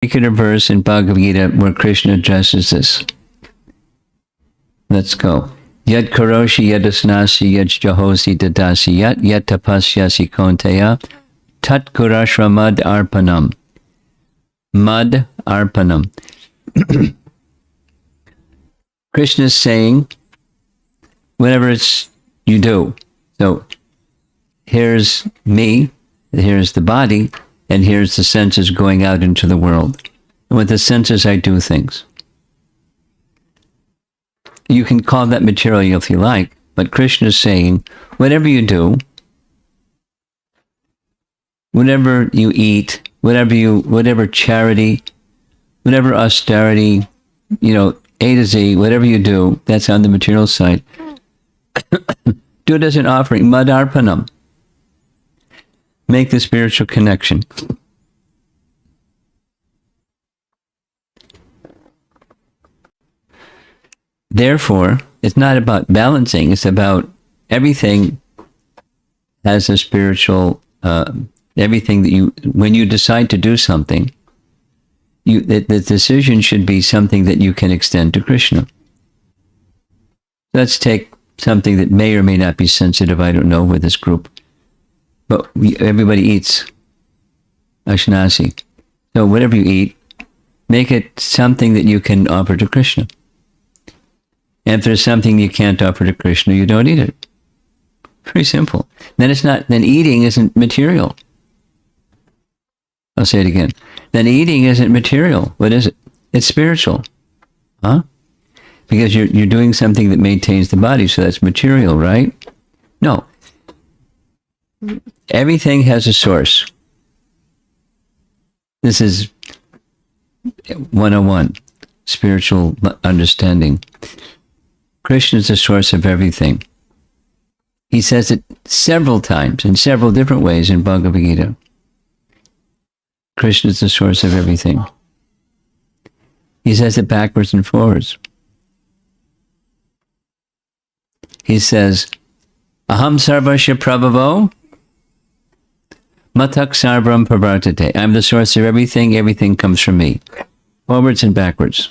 particular verse in Bhagavad Gita where Krishna addresses this. Let's go. Yad karoshi yadasnasi yad jahosi dadasi yad tapasyasi konteya tat kurashra mad arpanam. Mad arpanam. Krishna is saying, whatever it's you do. So here's me, here's the body, and here's the senses going out into the world. And with the senses, I do things. You can call that material if you like, but Krishna is saying, whatever you do, whatever you eat, whatever charity, whatever austerity, A to Z, whatever you do, that's on the material side. Do it as an offering, madarpanam. Make the spiritual connection. Therefore, it's not about balancing, it's about everything has a spiritual, everything that when you decide to do something, the decision should be something that you can extend to Krishna. Let's take something that may or may not be sensitive, I don't know, with this group. But everybody eats Ashnasi. So whatever you eat, make it something that you can offer to Krishna. And if there's something you can't offer to Krishna, you don't eat it. Very simple. Then eating isn't material. I'll say it again. Then eating isn't material. What is it? It's spiritual. Huh? Because you're doing something that maintains the body, so that's material, right? No. Everything has a source. This is 101, spiritual understanding. Krishna is the source of everything. He says it several times in several different ways in Bhagavad Gita. Krishna is the source of everything. He says it backwards and forwards. He says, Aham sarvasya prabhavo matak sarvam pravartate. I'm the source of everything. Everything comes from me. Forwards and backwards.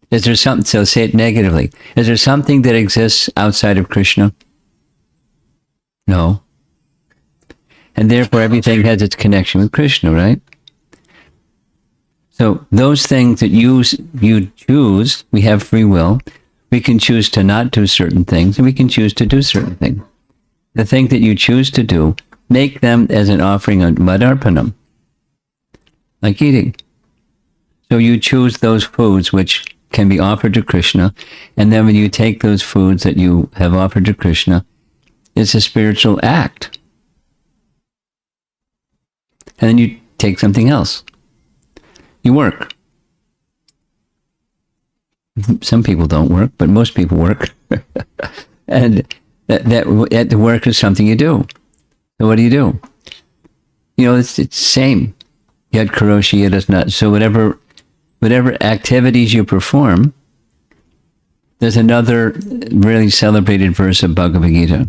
Is there something, so say it negatively. Is there something that exists outside of Krishna? No. And therefore everything has its connection with Krishna, right? So those things that you choose, we have free will. We can choose to not do certain things, and we can choose to do certain things. The thing that you choose to do, make them as an offering on madarpanam, like eating. So you choose those foods which can be offered to Krishna, and then when you take those foods that you have offered to Krishna, it's a spiritual act. And then you take something else. You work. Some people don't work, but most people work. And that work is something you do. So what do? It's the same. Yad karoshi yad is not. So whatever activities you perform, there's another really celebrated verse of Bhagavad Gita.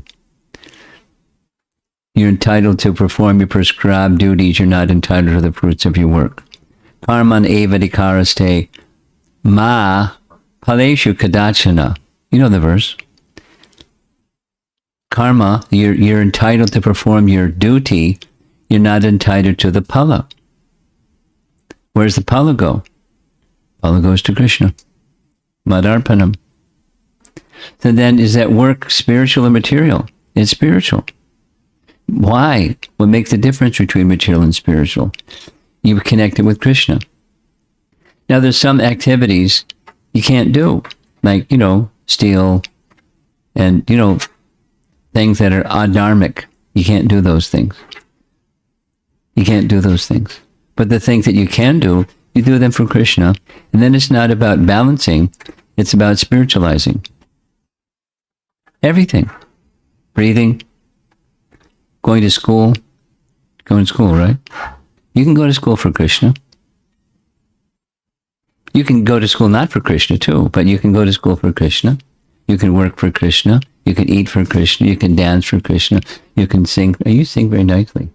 You're entitled to perform your prescribed duties. You're not entitled to the fruits of your work. Karman eva dikaraste ma paleshu kadachana. You know the verse. Karma, you're entitled to perform your duty. You're not entitled to the phala. Where's the phala go? Phala goes to Krishna. Madarpanam. So then, is that work spiritual or material? It's spiritual. Why? What makes the difference between material and spiritual? You connect it with Krishna. Now, there's some activities you can't do, like, steal and, things that are adharmic. You can't do those things. You can't do those things. But the things that you can do, you do them for Krishna. And then it's not about balancing. It's about spiritualizing. Everything. Breathing. Going to school. Going to school, right? You can go to school for Krishna. You can go to school not for Krishna too, but you can go to school for Krishna. You can work for Krishna. You can eat for Krishna. You can dance for Krishna. You can sing. You sing very nicely.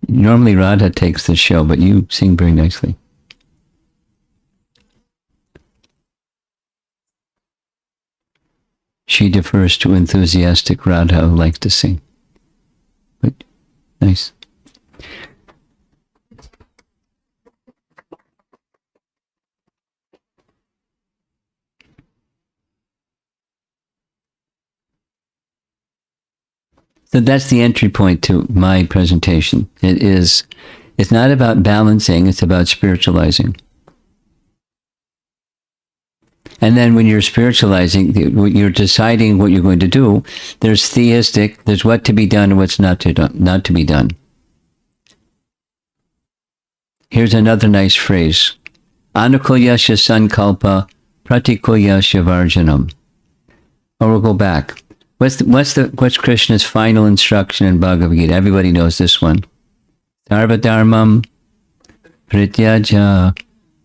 Normally Radha takes the show, but you sing very nicely. She defers to enthusiastic Radha who likes to sing. But nice. So that's the entry point to my presentation. It's not about balancing, it's about spiritualizing. And then when you're spiritualizing, you're deciding what you're going to do. There's theistic, there's what to be done and what's not to be done. Here's another nice phrase. Anukulyasya sankalpa pratikulyasya varjanam. Or we'll go back. What's Krishna's final instruction in Bhagavad Gita? Everybody knows this one. Sarva dharmam prityaja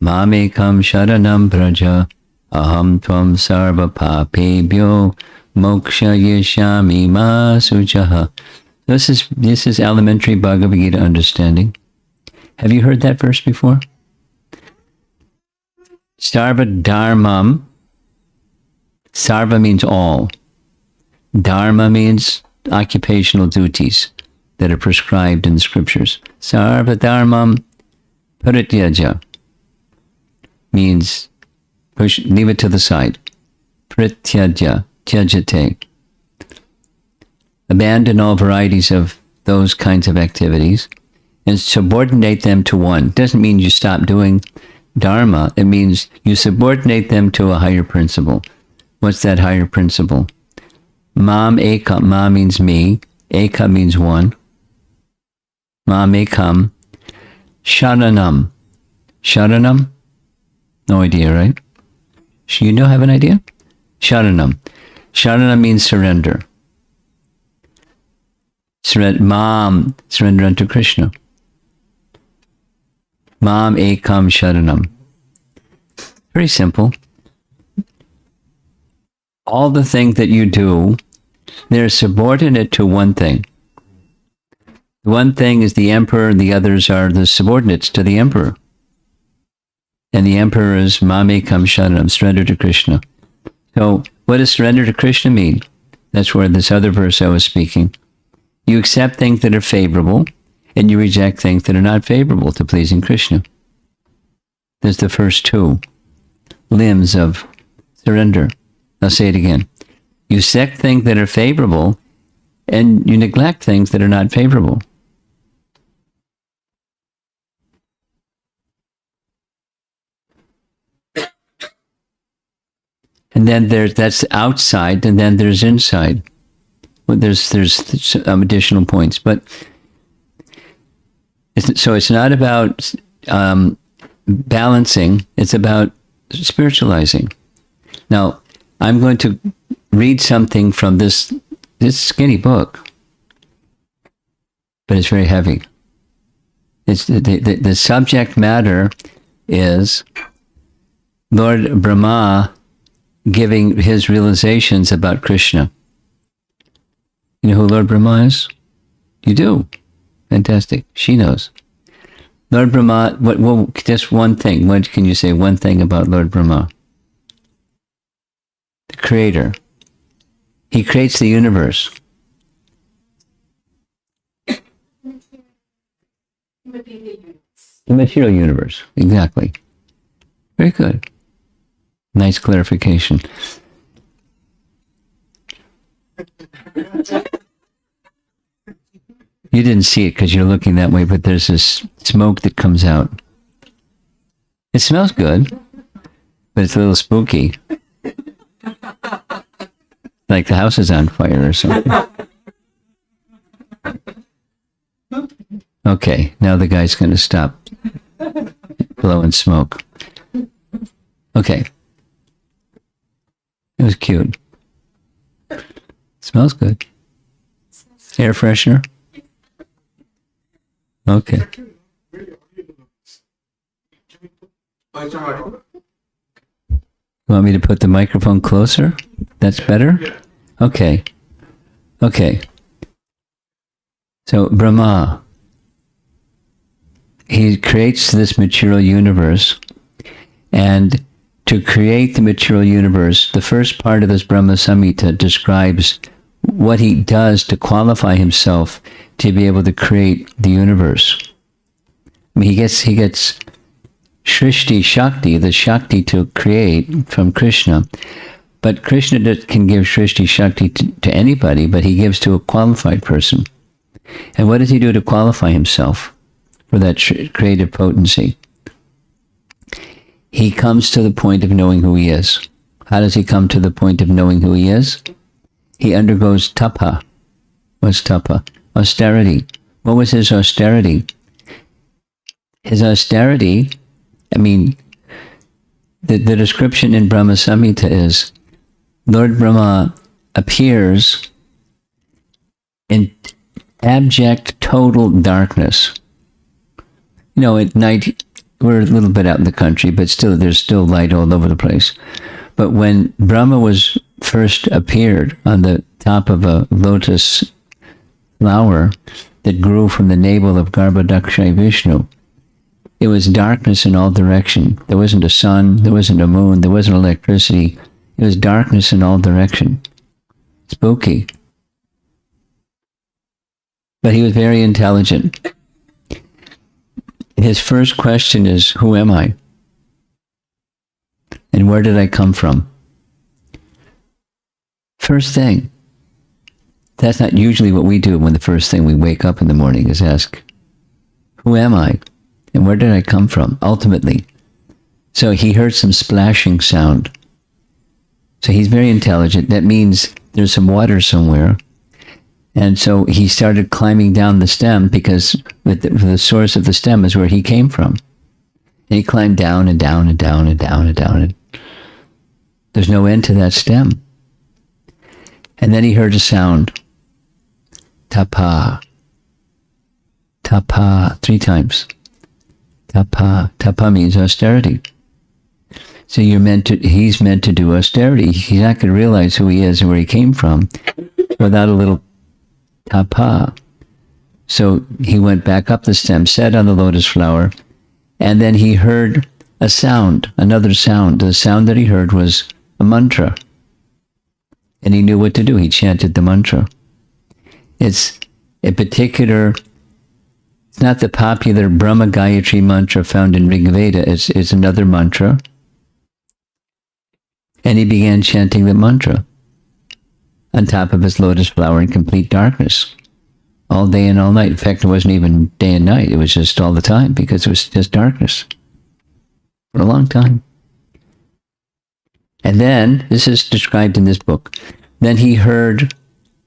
mamekam sharanam praja aham tvam sarva papebhyo moksha yeshami masujaha. This is elementary Bhagavad Gita understanding. Have you heard that verse before? Sarva dharmam. Sarva means all. Dharma means occupational duties that are prescribed in the scriptures. Sarva dharmam parityaja means leave it to the side. Prityaja, tyajate. Abandon all varieties of those kinds of activities and subordinate them to one. It doesn't mean you stop doing dharma. It means you subordinate them to a higher principle. What's that higher principle? Mam ekam. Ma means me. Eka means one. Mam ekam. Sharanam. Sharanam? No idea, right? You don't have an idea? Sharanam. Sharanam means surrender. Mam, surrender unto Krishna. Mam ekam sharanam. Very simple. All the things that you do, they're subordinate to one thing. One thing is the emperor, and the others are the subordinates to the emperor. And the emperor is Mamekam Sharanam, surrender to Krishna. So what does surrender to Krishna mean? That's where this other verse I was speaking. You accept things that are favorable, and you reject things that are not favorable to pleasing Krishna. There's the first two limbs of surrender. I'll say it again. You accept things that are favorable, and you neglect things that are not favorable. And then that's outside, and then there's inside. Well, there's some additional points, but it's not about balancing. It's about spiritualizing. Now, I'm going to read something from this skinny book, but it's very heavy. It's the subject matter is Lord Brahma giving his realizations about Krishna. You know who Lord Brahma is? You do. Fantastic. She knows. Lord Brahma, just one thing. What can you say? One thing about Lord Brahma? The creator. He creates the universe. The material universe. Exactly. Very good. Nice clarification. You didn't see it because you're looking that way, but there's this smoke that comes out. It smells good, but it's a little spooky. Like the house is on fire or something. Okay, now the guy's going to stop blowing smoke. Okay. It was cute. Smells good. Air freshener? Okay. You want me to put the microphone closer? That's better? Okay. Okay. So, Brahma. he creates this material universe, and to create the material universe, the first part of this Brahma Samhita describes what he does to qualify himself to be able to create the universe. I mean, he gets Shrishti Shakti, the Shakti to create from Krishna. But Krishna can give Shrishti Shakti to anybody, but he gives to a qualified person. And what does he do to qualify himself for that creative potency? He comes to the point of knowing who he is. How does he come to the point of knowing who he is? He undergoes tapa. What's tapa? Austerity. What was his austerity? His austerity, I mean, the description in Brahma Samhita is Lord Brahma appears in abject, total darkness. You know, at night, we're a little bit out in the country, but still, there's still light all over the place. But when Brahma was first appeared on the top of a lotus flower that grew from the navel of Garbhodakshay Vishnu, it was darkness in all direction. There wasn't a sun, there wasn't a moon, there wasn't electricity. It was darkness in all direction. Spooky. But he was very intelligent. His first question is, who am I? And where did I come from? First thing. That's not usually what we do when the first thing we wake up in the morning is ask, who am I? And where did I come from, ultimately? So he heard some splashing sound. So he's very intelligent. That means there's some water somewhere. And so he started climbing down the stem because the source of the stem is where he came from. And he climbed down and down and down and down and down. And there's no end to that stem. And then he heard a sound. Tapa. Tapa. 3 times. Tapa. Tapa means austerity. So he's meant to do austerity. He's not going to realize who he is and where he came from without a little tapa. So he went back up the stem, sat on the lotus flower, and then he heard a sound, another sound. The sound that he heard was a mantra. And he knew what to do. He chanted the mantra. It's a particular, it's not the popular Brahma Gayatri mantra found in Rig Veda. It's another mantra. And he began chanting the mantra on top of his lotus flower in complete darkness, all day and all night. In fact, it wasn't even day and night. It was just all the time because it was just darkness for a long time. And then, this is described in this book, then he heard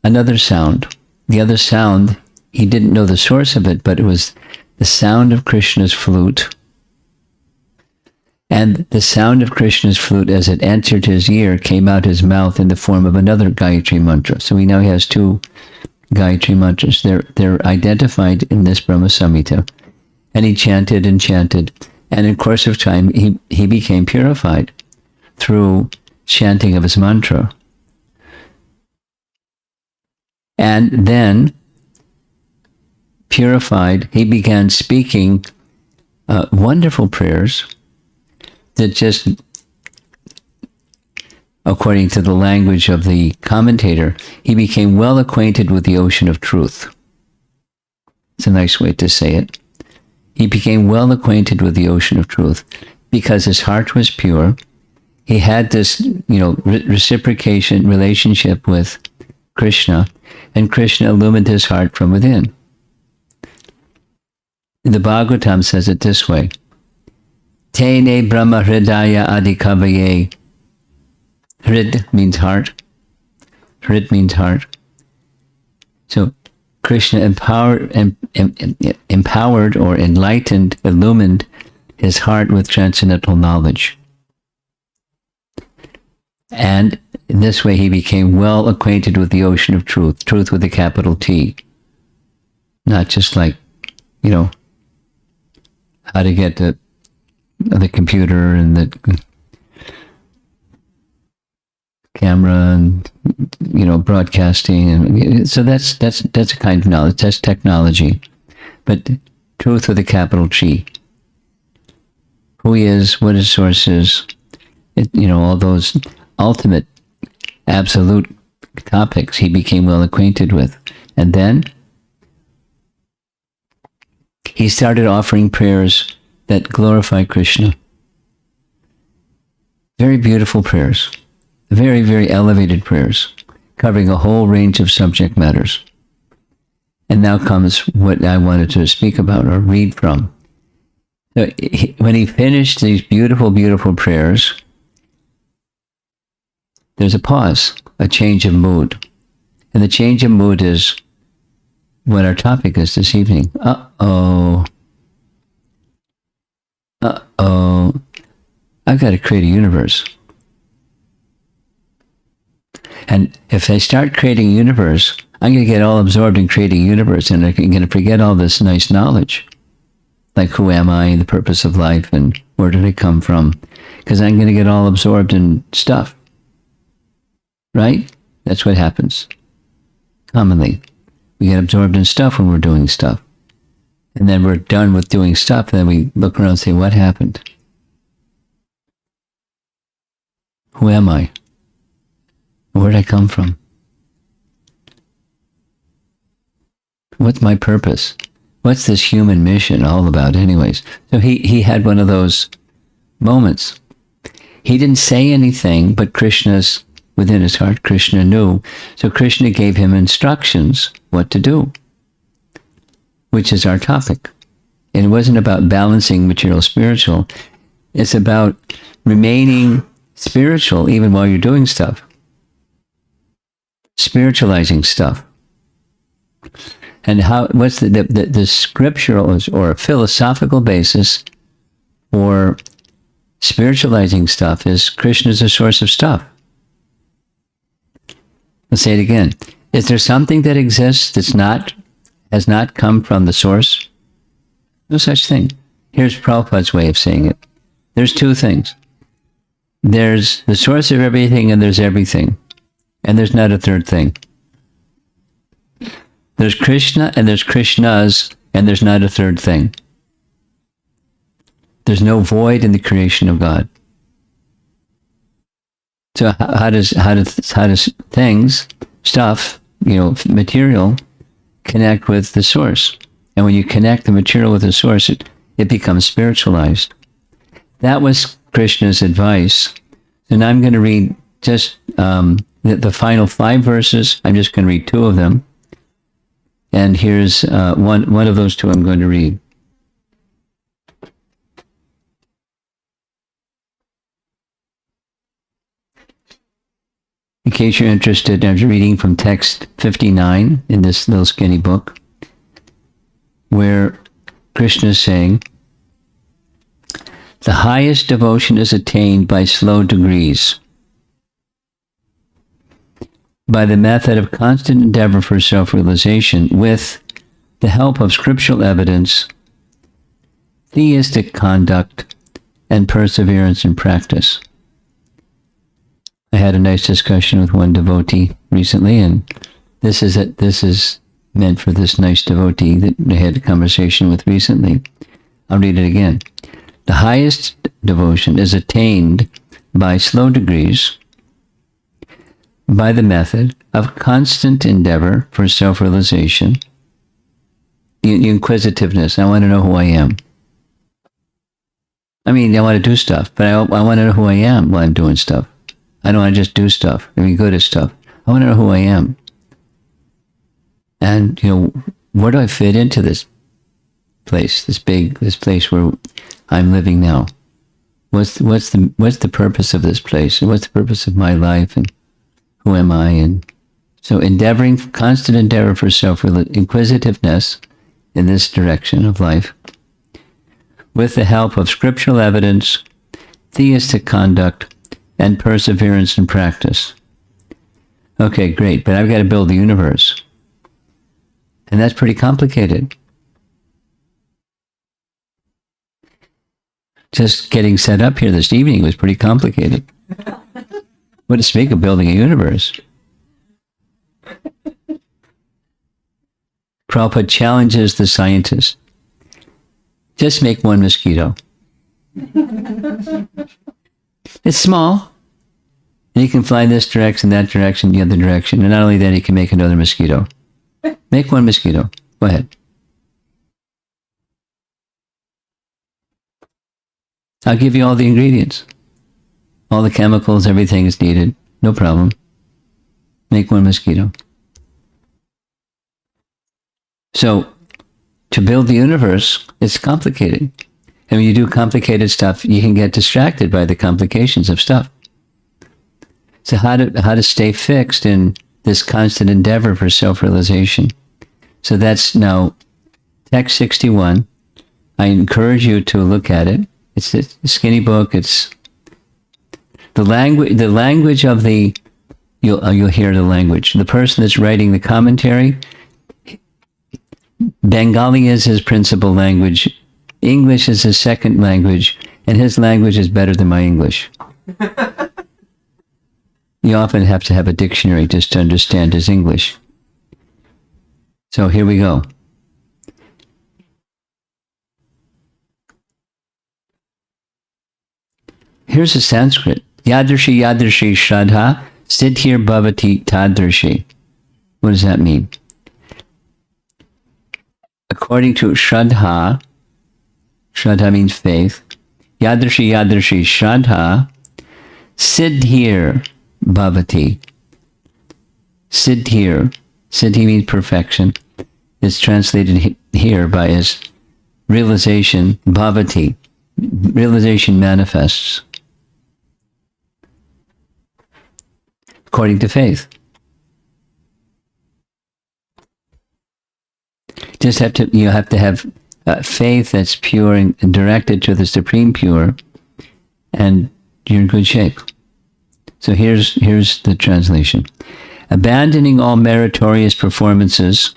another sound. The other sound, he didn't know the source of it, but it was the sound of Krishna's flute. And the sound of Krishna's flute, as it entered his ear, came out his mouth in the form of another Gayatri mantra. So he now has 2 Gayatri mantras. They're identified in this Brahma Samhita. And he chanted and chanted. And in course of time, he became purified through chanting of his mantra. And then, purified, he began speaking wonderful prayers that just, according to the language of the commentator, he became well acquainted with the ocean of truth. It's a nice way to say it. He became well acquainted with the ocean of truth because his heart was pure. He had this, reciprocation relationship with Krishna, and Krishna illumined his heart from within. The Bhagavatam says it this way: Tene Brahma Hridaya Adikavaye. Hrid means heart. Hrid means heart. So Krishna empowered or enlightened, illumined his heart with transcendental knowledge. And in this way he became well acquainted with the ocean of truth, truth with a capital T. Not just like, how to get the computer and the camera and, broadcasting. And so that's a kind of knowledge. That's technology. But truth with a capital G. Who he is, what his source is, all those ultimate, absolute topics he became well acquainted with. And then he started offering prayers that glorify Krishna. Very beautiful prayers. Very, very elevated prayers, covering a whole range of subject matters. And now comes what I wanted to speak about or read from. So when he finished these beautiful, beautiful prayers, there's a pause, a change of mood. And the change of mood is what our topic is this evening. Uh-oh. I've got to create a universe. And if I start creating a universe, I'm going to get all absorbed in creating a universe, and I'm going to forget all this nice knowledge. Like, who am I, and the purpose of life, and where did I come from? Because I'm going to get all absorbed in stuff. Right? That's what happens. Commonly. We get absorbed in stuff when we're doing stuff. And then we're done with doing stuff, and then we look around and say, what happened? Who am I? Where did I come from? What's my purpose? What's this human mission all about anyways? So he had one of those moments. He didn't say anything, but Krishna's within his heart, Krishna knew. So Krishna gave him instructions what to do, which is our topic. And it wasn't about balancing material spiritual. It's about remaining spiritual even while you're doing stuff. Spiritualizing stuff. And what's the scriptural or philosophical basis for spiritualizing stuff is Krishna is a source of stuff. I'll say it again. Is there something that exists has not come from the source? No such thing. Here's Prabhupada's way of saying it. There's two things. There's the source of everything and there's everything. And there's not a third thing. There's Krishna and there's Krishnas and there's not a third thing. There's no void in the creation of God. So how does things, stuff, material, connect with the source? And when you connect the material with the source, it becomes spiritualized. That was Krishna's advice. So now I'm going to read just the final 5 verses. I'm just going to read 2 of them. And here's one of those 2 I'm going to read. In case you're interested, I'm reading from text 59 in this little skinny book, where Krishna is saying, the highest devotion is attained by slow degrees, by the method of constant endeavor for self-realization, with the help of scriptural evidence, theistic conduct, and perseverance in practice. I had a nice discussion with one devotee recently, and this is meant for this nice devotee that I had a conversation with recently. I'll read it again. The highest devotion is attained by slow degrees, by the method of constant endeavor for self-realization, the inquisitiveness. I want to know who I am. I mean, I want to do stuff, but I want to know who I am while I'm doing stuff. I don't want to just do stuff and be good at stuff. I want to know who I am. And, where do I fit into this place, this place where I'm living now? What's the purpose of this place? And what's the purpose of my life? And who am I? And so constant endeavor for inquisitiveness in this direction of life, with the help of scriptural evidence, theistic conduct, and perseverance in practice. Okay, great, but I've got to build the universe. And that's pretty complicated. Just getting set up here this evening was pretty complicated. What to speak of building a universe? Prabhupada challenges the scientist. Just make one mosquito. It's small. And he can fly this direction, that direction, the other direction. And not only that, he can make another mosquito. Make one mosquito. Go ahead. I'll give you all the ingredients. All the chemicals, everything is needed. No problem. Make one mosquito. So, to build the universe, it's complicated. And when you do complicated stuff, you can get distracted by the complications of stuff. So how to stay fixed in this constant endeavor for self-realization. So that's now text 61. I encourage you to look at it. It's a skinny book. It's the language of the, you'll hear the language. The person that's writing the commentary, Bengali is his principal language. English is his second language, and his language is better than my English. You often have to have a dictionary just to understand his English. So here we go. Here's a Sanskrit. Yadarshi yadarshi shraddha siddhir bhavati tadarshi. What does that mean? According to shraddha, shraddha means faith. Yadarshi yadarshi shraddha siddhir bhavati. Siddhir. Siddhi means perfection. It's translated here by as realization, bhavati. Realization manifests. According to faith. You have to have faith that's pure and directed to the Supreme Pure, and you're in good shape. So here's the translation. Abandoning all meritorious performances,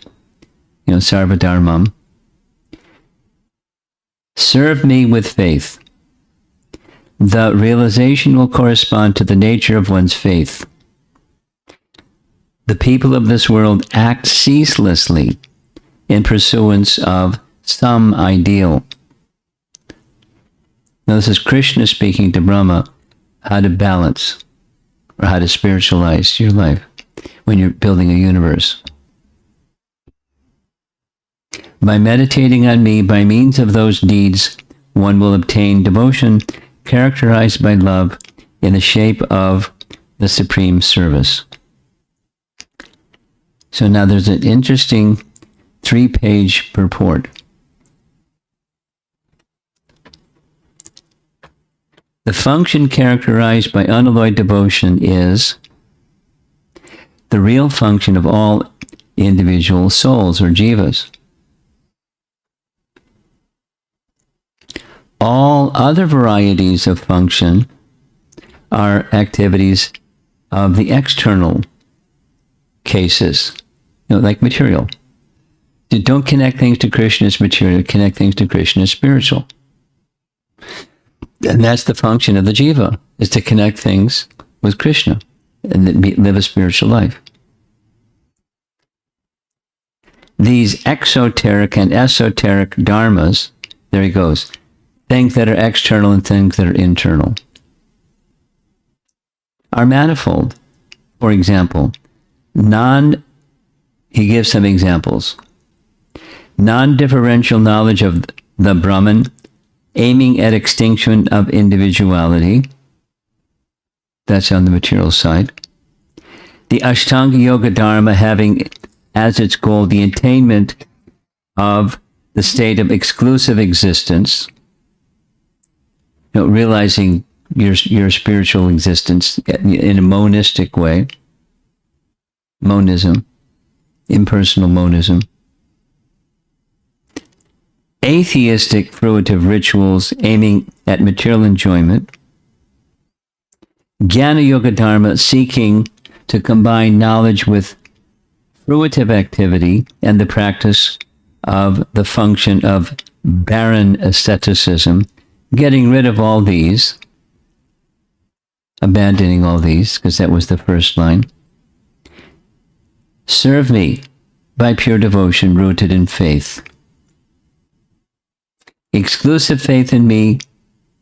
sarva dharmam, serve me with faith. The realization will correspond to the nature of one's faith. The people of this world act ceaselessly in pursuance of some ideal. Now this is Krishna speaking to Brahma, how to balance or how to spiritualize your life when you're building a universe. By meditating on me, by means of those deeds, one will obtain devotion characterized by love in the shape of the supreme service. So now there's an interesting 3-page purport. The function characterized by unalloyed devotion is the real function of all individual souls or jivas. All other varieties of function are activities of the external cases, like material. You don't connect things to Krishna as material, connect things to Krishna as spiritual. And that's the function of the jiva, is to connect things with Krishna and live a spiritual life. These exoteric and esoteric dharmas, there he goes, things that are external and things that are internal, are manifold. For example, he gives some examples. Non-differential knowledge of the Brahman, aiming at extinction of individuality. That's on the material side. The Ashtanga Yoga Dharma having as its goal the attainment of the state of exclusive existence, realizing your spiritual existence in a monistic way. Monism, impersonal monism. Atheistic fruitive rituals aiming at material enjoyment. Jnana Yoga Dharma seeking to combine knowledge with fruitive activity and the practice of the function of barren asceticism, getting rid of all these, abandoning all these, because that was the first line. Serve me by pure devotion rooted in faith. Exclusive faith in me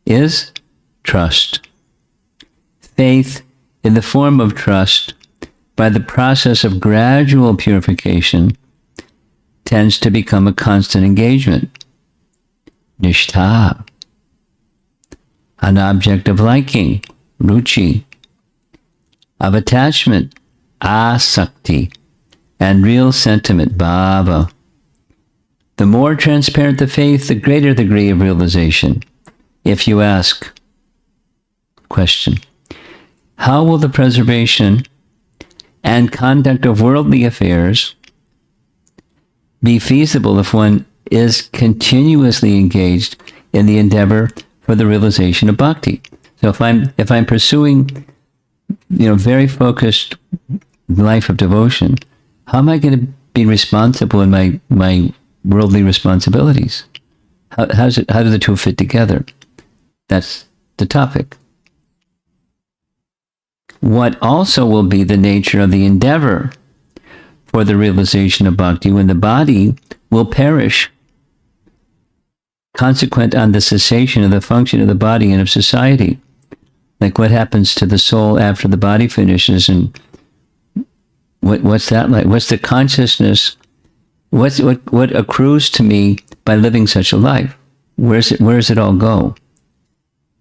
is trust. Faith in the form of trust, by the process of gradual purification, tends to become a constant engagement. Nishtha, an object of liking, ruchi, of attachment, asakti, and real sentiment, bhava. The more transparent the faith, the greater the degree of realization. If you ask, question, how will the preservation and conduct of worldly affairs be feasible if one is continuously engaged in the endeavor for the realization of bhakti? So if I'm pursuing, very focused life of devotion, how am I going to be responsible in my worldly responsibilities? How do the two fit together? That's the topic. What also will be the nature of the endeavor for the realization of bhakti when the body will perish, consequent on the cessation of the function of the body and of society? Like what happens to the soul after the body finishes, and what's that like? What's the consciousness? What accrues to me by living such a life? Where does it all go?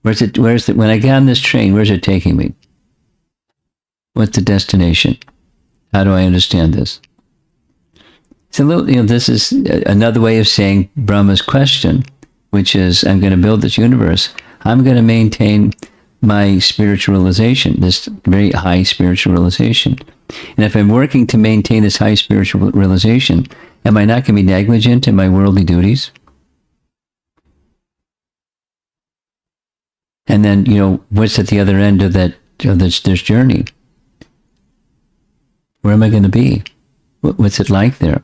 When I get on this train, where's it taking me? What's the destination? How do I understand this? It's a little, this is another way of saying Brahma's question, which is, I'm going to build this universe. I'm going to maintain my spiritual realization, this very high spiritual realization. And if I'm working to maintain this high spiritual realization, am I not going to be negligent in my worldly duties? And then, what's at the other end of this journey? Where am I going to be? What's it like there?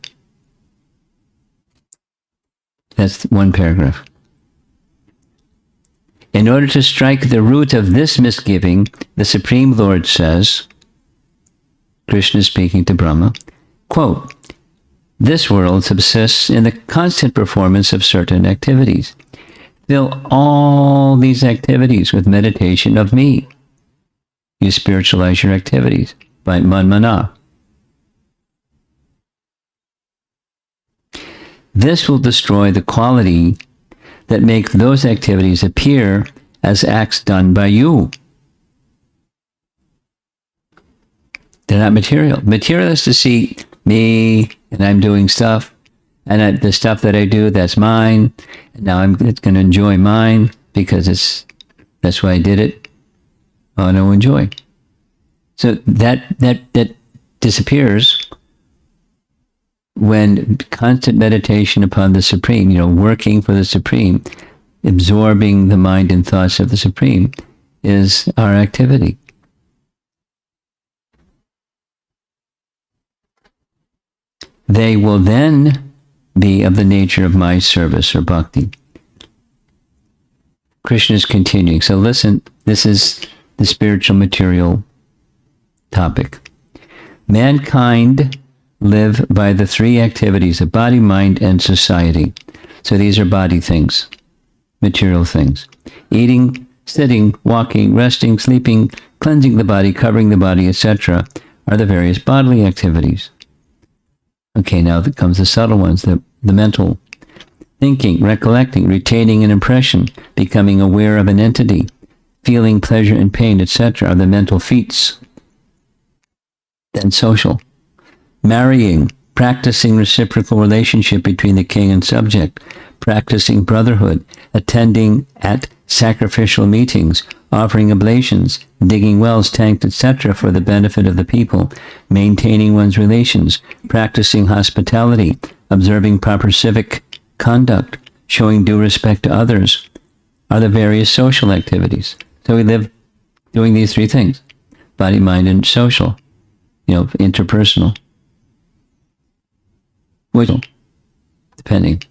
That's one paragraph. In order to strike the root of this misgiving, the Supreme Lord says, Krishna speaking to Brahma, quote, this world subsists in the constant performance of certain activities. Fill all these activities with meditation of me. You spiritualize your activities by manmana. This will destroy the quality that make those activities appear as acts done by you. They're not material. Material is to see me, and I'm doing stuff, and the stuff that I do, that's mine, and now I'm going to enjoy mine because that's why I did it. I want to enjoy. So that disappears when constant meditation upon the Supreme, working for the Supreme, absorbing the mind and thoughts of the Supreme, is our activity. They will then be of the nature of my service or bhakti. Krishna is continuing. So listen, this is the spiritual material topic. Mankind live by the three activities of body, mind, and society. So these are body things, material things. Eating, sitting, walking, resting, sleeping, cleansing the body, covering the body, etc. are the various bodily activities. Okay, now comes the subtle ones, the mental. Thinking, recollecting, retaining an impression, becoming aware of an entity, feeling pleasure and pain, etc. are the mental feats. Then social. Marrying, practicing reciprocal relationship between the king and subject, practicing brotherhood, attending at sacrificial meetings, offering oblations, digging wells, tanks, etc. for the benefit of the people, maintaining one's relations, practicing hospitality, observing proper civic conduct, showing due respect to others, are the various social activities. So we live doing these three things: body, mind, and social, interpersonal. Which, depending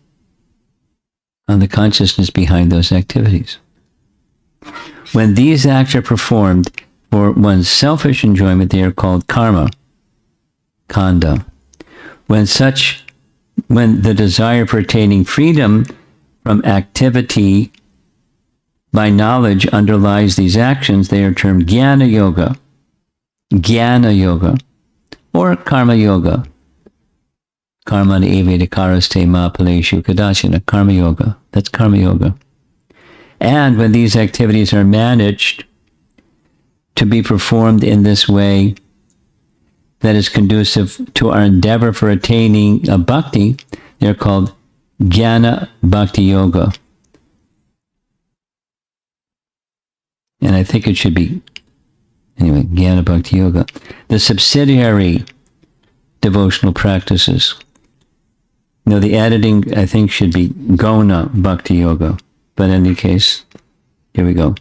on the consciousness behind those activities. When these acts are performed for one's selfish enjoyment, they are called karma, kanda. When the desire for attaining freedom from activity by knowledge underlies these actions, they are termed Jnana Yoga, or Karma Yoga. Karma evedikaraste ma paleshu kadachina, Karma Yoga. That's Karma Yoga. And when these activities are managed to be performed in this way that is conducive to our endeavor for attaining a bhakti, they're called Jnana Bhakti Yoga. And I think it should be, anyway, Jnana Bhakti Yoga. The subsidiary devotional practices. The editing, I think, should be Gona Bhakti Yoga. But in any case, here we go.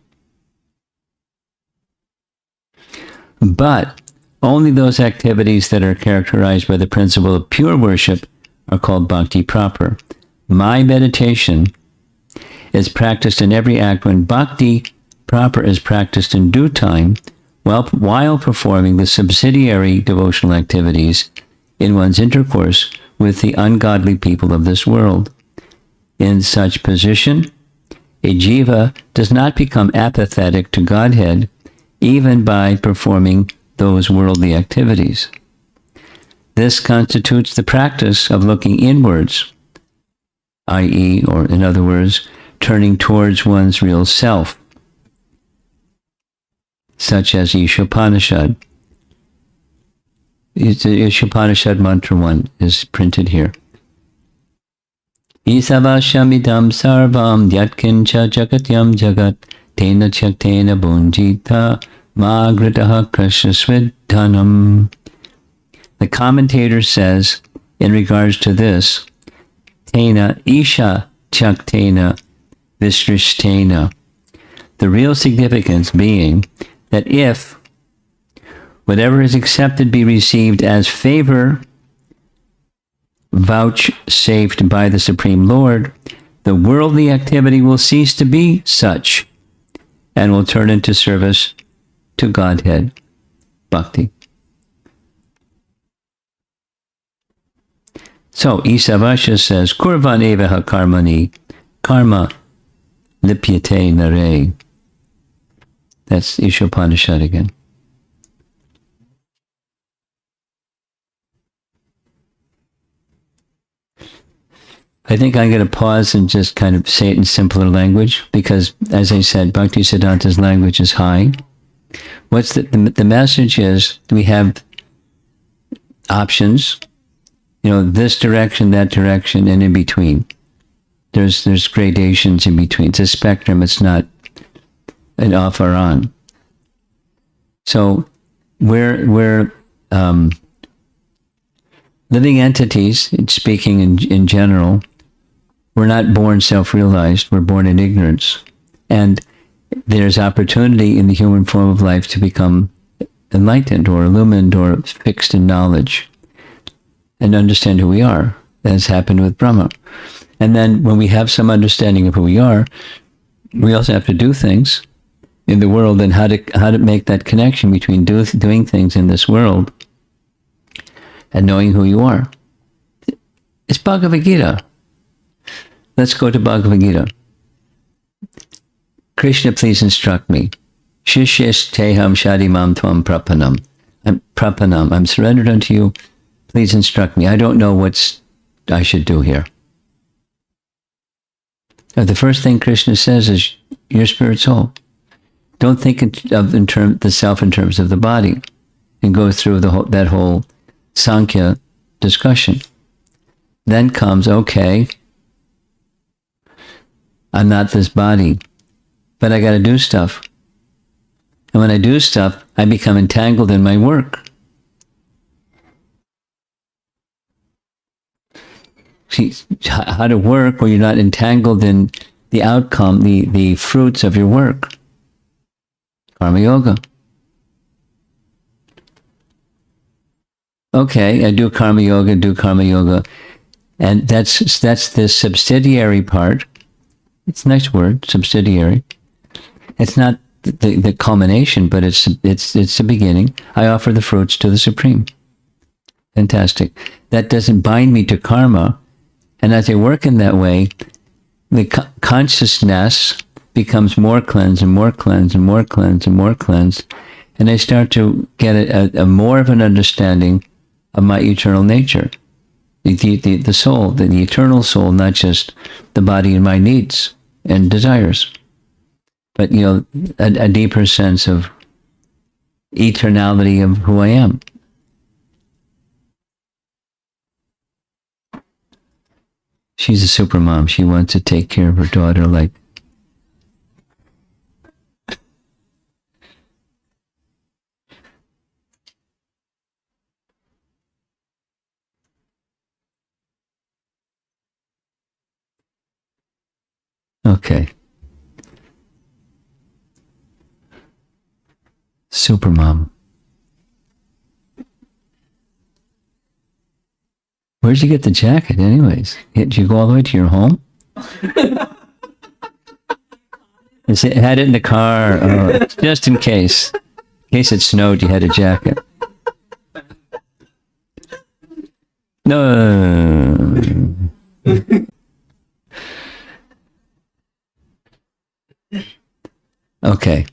But only those activities that are characterized by the principle of pure worship are called bhakti proper. My meditation is practiced in every act when bhakti proper is practiced in due time while performing the subsidiary devotional activities in one's intercourse with the ungodly people of this world. In such position, a jiva does not become apathetic to Godhead even by performing those worldly activities. This constitutes the practice of looking inwards, i.e., or in other words, turning towards one's real self, such as Ishopanishad. Ishopanishad Mantra 1 is printed here. Isavashamidam sarvam yatkincha jagatyam jagat tena chaktena bunjita magritaha krishasvidhanam. The commentator says, in regards to this, tena isha chaktena visrishtena. The real significance being that if whatever is accepted be received as favor vouchsafed by the Supreme Lord, the worldly activity will cease to be such and will turn into service to Godhead, bhakti. So, Isavasya says, Kurvan evaha karmani, karma lipyate nare. That's Ishopanishad again. I think I'm going to pause and just kind of say it in simpler language because, as I said, Bhaktisiddhanta's language is high. What's the message is we have options, this direction, that direction, and in between. There's gradations in between. It's a spectrum. It's not an off or on. So we're living entities, speaking in general. We're not born self-realized. We're born in ignorance. And there's opportunity in the human form of life to become enlightened or illumined or fixed in knowledge and understand who we are, as happened with Brahma. And then when we have some understanding of who we are, we also have to do things in the world and how to make that connection between doing things in this world and knowing who you are. It's Bhagavad Gita. Let's go to Bhagavad Gita. Krishna, please instruct me. Shishyesh teham shadimam tvam prapanam. I'm surrendered unto you. Please instruct me. I don't know what I should do here. The first thing Krishna says is, your spirit soul. Don't think of the self in terms of the body, and go through that whole Sankhya discussion. Then comes, okay, I'm not this body, but I got to do stuff. And when I do stuff, I become entangled in my work. See, how to work where you're not entangled in the outcome, the fruits of your work. Karma Yoga. Okay, I do Karma Yoga, and that's the subsidiary part. It's a nice word, subsidiary. It's not the culmination, but it's the beginning. I offer the fruits to the Supreme. Fantastic. That doesn't bind me to karma, and as I work in that way, the consciousness becomes more cleansed and more cleansed and more cleansed and more cleansed, and I start to get a more of an understanding of my eternal nature, the soul, the eternal soul, not just the body and my needs and desires, but a deeper sense of eternality of who I am. She's a super mom. She wants to take care of her daughter like. Okay. Super mom. Where'd you get the jacket anyways? Did you go all the way to your home? Had it in the car, just in case. In case it snowed, you had a jacket. No. Okay.